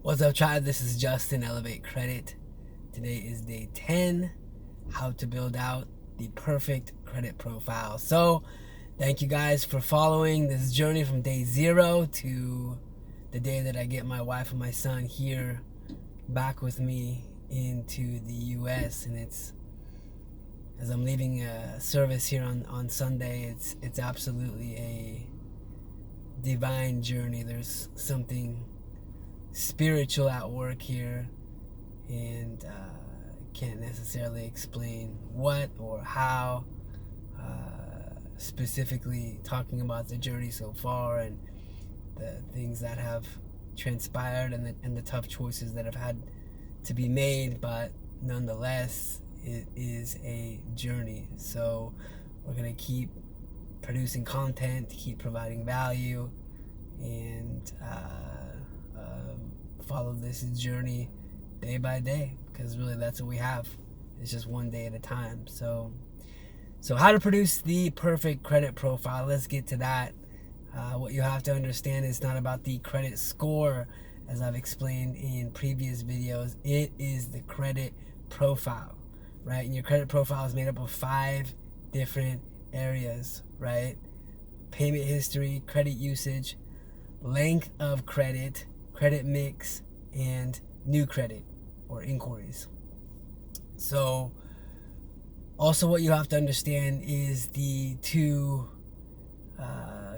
What's up, tribe? This is Justin, Elevate Credit. Today is day 10, how to build out the perfect credit profile. So, thank you guys for following this journey from day 0 to the day that I get my wife and my son here back with me into the U.S. And it's, as I'm leaving a service here on Sunday, it's absolutely a divine journey. There's something spiritual at work here, and can't necessarily explain what or how, specifically talking about the journey so far and the things that have transpired and the tough choices that have had to be made, but nonetheless it is a journey. So we're going to keep producing content, keep providing value, and follow this journey day by day, because really that's what we have. It's just one day at a time. So how to produce the perfect credit profile, let's get to that. What you have to understand is not about the credit score, as I've explained in previous videos. It is the credit profile, right? And your credit profile is made up of 5 different areas, right? Payment history, credit usage, length of credit, credit mix, and new credit or inquiries. So also what you have to understand is the 2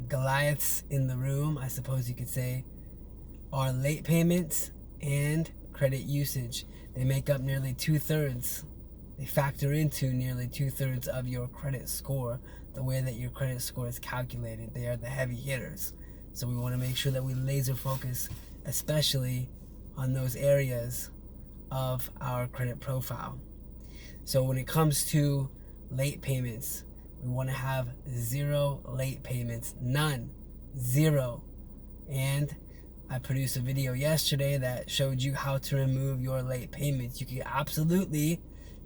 Goliaths in the room, I suppose you could say, are late payments and credit usage. They make up nearly 2/3. They factor into nearly 2/3 of your credit score, the way that your credit score is calculated. They are the heavy hitters. So we want to make sure that we laser focus especially on those areas of our credit profile. So when it comes to late payments, we want to have 0 late payments, none, 0. And I produced a video yesterday that showed you how to remove your late payments. You can absolutely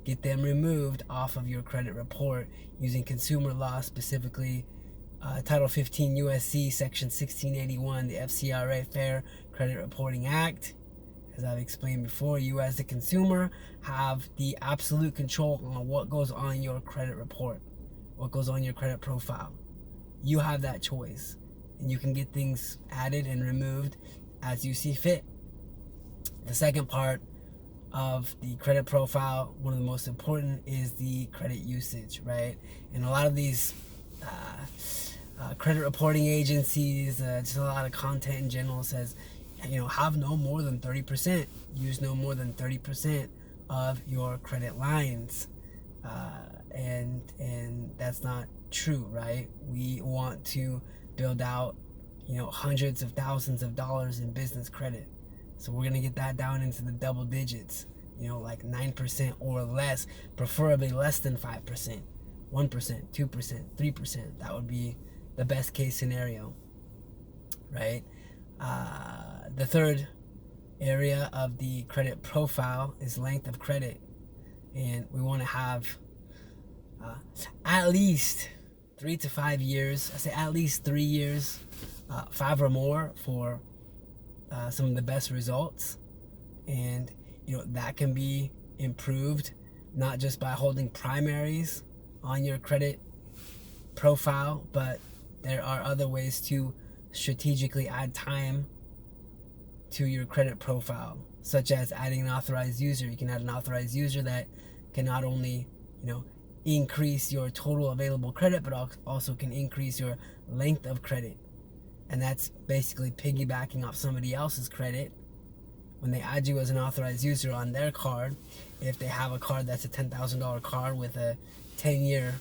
get them removed off of your credit report using consumer law, specifically Title 15 USC Section 1681, the FCRA Fair Credit Reporting Act. As I've explained before, you as the consumer have the absolute control on what goes on your credit report, what goes on your credit profile. You have that choice, and you can get things added and removed as you see fit. The second part of the credit profile, one of the most important, is the credit usage, right? And a lot of these credit reporting agencies, just a lot of content in general says, have no more than 30%, use no more than 30% of your credit lines, and that's not true, right? We want to build out, hundreds of thousands of dollars in business credit. So we're gonna get that down into the double digits, like 9% or less, preferably less than 5%, 1%, 2%, 3%. That would be the best case scenario, right? The third area of the credit profile is length of credit, and we want to have at least 3 to 5 years. I say at least 3 years, 5 or more for some of the best results. And that can be improved not just by holding primaries on your credit profile, but there are other ways to strategically add time to your credit profile, such as adding an authorized user. You can add an authorized user that can not only increase your total available credit, but also can increase your length of credit. And that's basically piggybacking off somebody else's credit. When they add you as an authorized user on their card, if they have a card that's a $10,000 card with a 10-year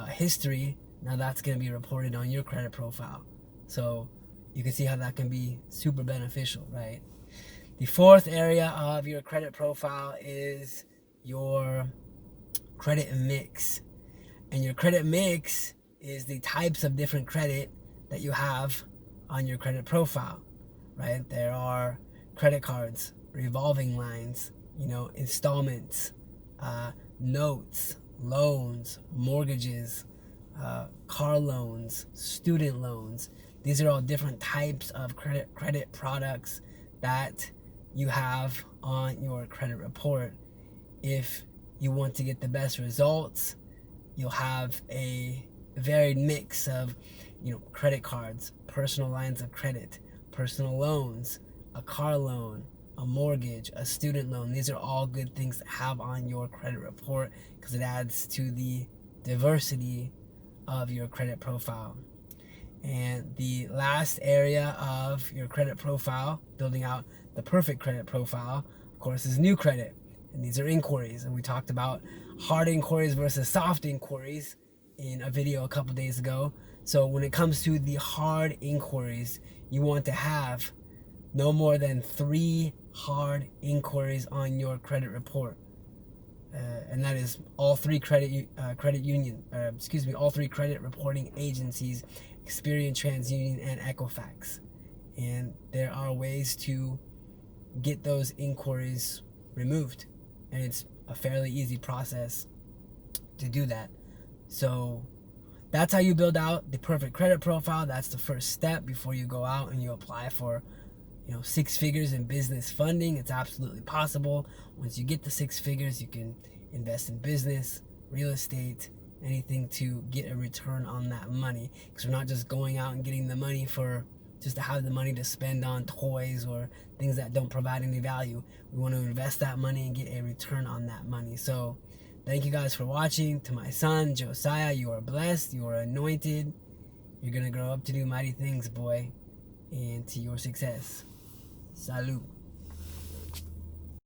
history, now that's going to be reported on your credit profile. So you can see how that can be super beneficial, right? The fourth area of your credit profile is your credit mix. And your credit mix is the types of different credit that you have on your credit profile, right? There are credit cards, revolving lines, installments, notes, loans, mortgages, car loans, student loans. These are all different types of credit products that you have on your credit report. If you want to get the best results, you'll have a varied mix of, credit cards, personal lines of credit, personal loans, a car loan, a mortgage, a student loan. These are all good things to have on your credit report because it adds to the diversity of your credit profile. And the last area of your credit profile, building out the perfect credit profile, of course, is new credit. And these are inquiries. And we talked about hard inquiries versus soft inquiries in a video a couple days ago. So when it comes to the hard inquiries, you want to have no more than 3 hard inquiries on your credit report. And that is all 3 all 3 credit reporting agencies, Experian, TransUnion, and Equifax. And there are ways to get those inquiries removed, and it's a fairly easy process to do that. So that's how you build out the perfect credit profile. That's the first step before you go out and you apply for 6 figures in business funding. It's absolutely possible. Once you get the 6 figures, you can invest in business, real estate, anything to get a return on that money. Because we're not just going out and getting the money just to have the money to spend on toys or things that don't provide any value. We want to invest that money and get a return on that money. So thank you guys for watching. To my son, Josiah, you are blessed. You are anointed. You're going to grow up to do mighty things, boy. And to your success. Salud.